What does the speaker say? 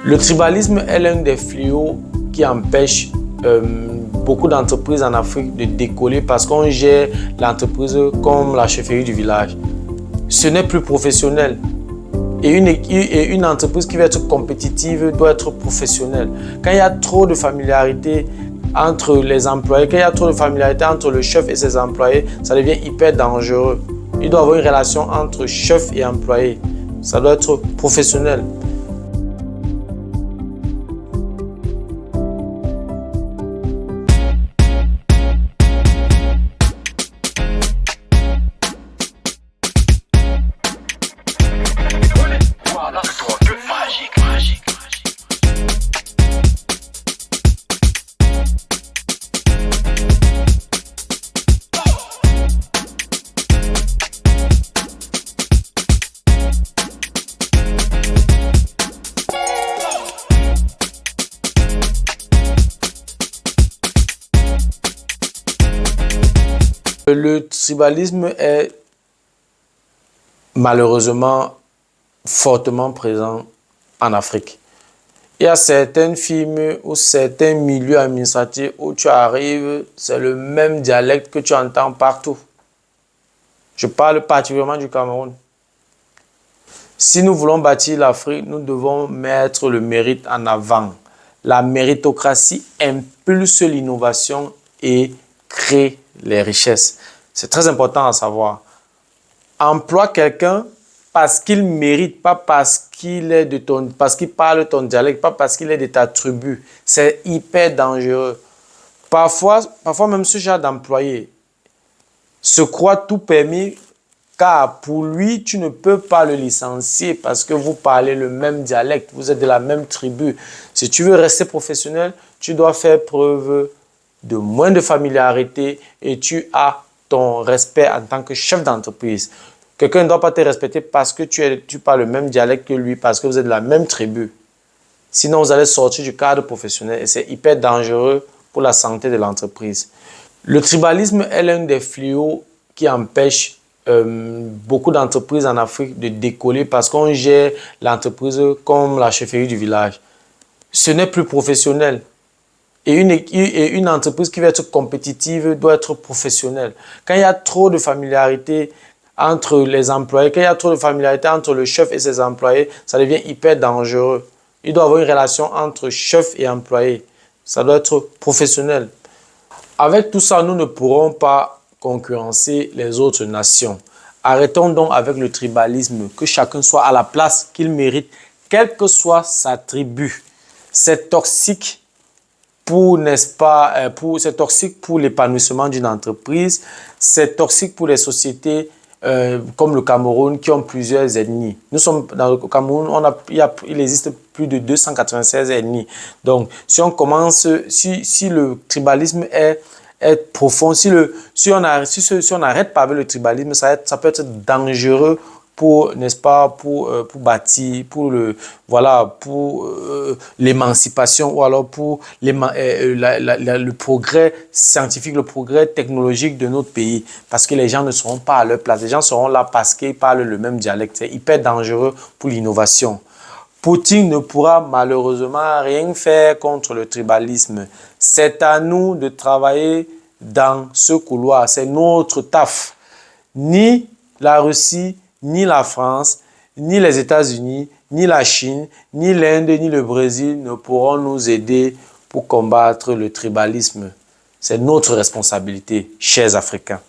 Le tribalisme est l'un des fléaux qui empêche beaucoup d'entreprises en Afrique de décoller parce qu'on gère l'entreprise comme la chefferie du village. Ce n'est plus professionnel. Et une entreprise qui veut être compétitive doit être professionnelle. Quand il y a trop de familiarité entre les employés, quand il y a trop de familiarité entre le chef et ses employés, ça devient hyper dangereux. Il doit y avoir une relation entre chef et employé. Ça doit être professionnel. Le tribalisme est malheureusement fortement présent en Afrique. Il y a certaines firmes ou certains milieux administratifs où tu arrives, c'est le même dialecte que tu entends partout. Je parle particulièrement du Cameroun. Si nous voulons bâtir l'Afrique, nous devons mettre le mérite en avant. La méritocratie impulse l'innovation et crée les richesses. C'est très important à savoir. Emploie quelqu'un parce qu'il mérite, pas parce qu'il est de parce qu'il parle ton dialecte, pas parce qu'il est de ta tribu. C'est hyper dangereux. Parfois même ce genre d'employé se croit tout permis car pour lui, tu ne peux pas le licencier parce que vous parlez le même dialecte, vous êtes de la même tribu. Si tu veux rester professionnel, tu dois faire preuve de moins de familiarité et tu as ton respect en tant que chef d'entreprise. Quelqu'un ne doit pas te respecter parce que tu parles le même dialecte que lui, parce que vous êtes de la même tribu. Sinon, vous allez sortir du cadre professionnel et c'est hyper dangereux pour la santé de l'entreprise. Le tribalisme est l'un des fléaux qui empêche beaucoup d'entreprises en Afrique de décoller parce qu'on gère l'entreprise comme la chefferie du village. Ce n'est plus professionnel. Et une entreprise qui veut être compétitive doit être professionnelle. Quand il y a trop de familiarité entre les employés, quand il y a trop de familiarité entre le chef et ses employés, ça devient hyper dangereux. Il doit y avoir une relation entre chef et employé. Ça doit être professionnel. Avec tout ça, nous ne pourrons pas concurrencer les autres nations. Arrêtons donc avec le tribalisme, que chacun soit à la place qu'il mérite, quelle que soit sa tribu. C'est toxique. C'est toxique pour l'épanouissement d'une entreprise, c'est toxique pour les sociétés comme le Cameroun qui ont plusieurs ethnies. Nous sommes dans le Cameroun, il existe plus de 296 ethnies. Donc, si on commence, si le tribalisme est profond, si on n'arrête pas avec le tribalisme, ça peut être dangereux pour, n'est-ce pas, pour bâtir, pour l'émancipation ou alors pour le progrès scientifique, le progrès technologique de notre pays. Parce que les gens ne seront pas à leur place. Les gens seront là parce qu'ils parlent le même dialecte. C'est hyper dangereux pour l'innovation. Poutine ne pourra malheureusement rien faire contre le tribalisme. C'est à nous de travailler dans ce couloir. C'est notre taf. Ni la Russie, ni la France, ni les États-Unis, ni la Chine, ni l'Inde, ni le Brésil ne pourront nous aider pour combattre le tribalisme. C'est notre responsabilité, chers Africains.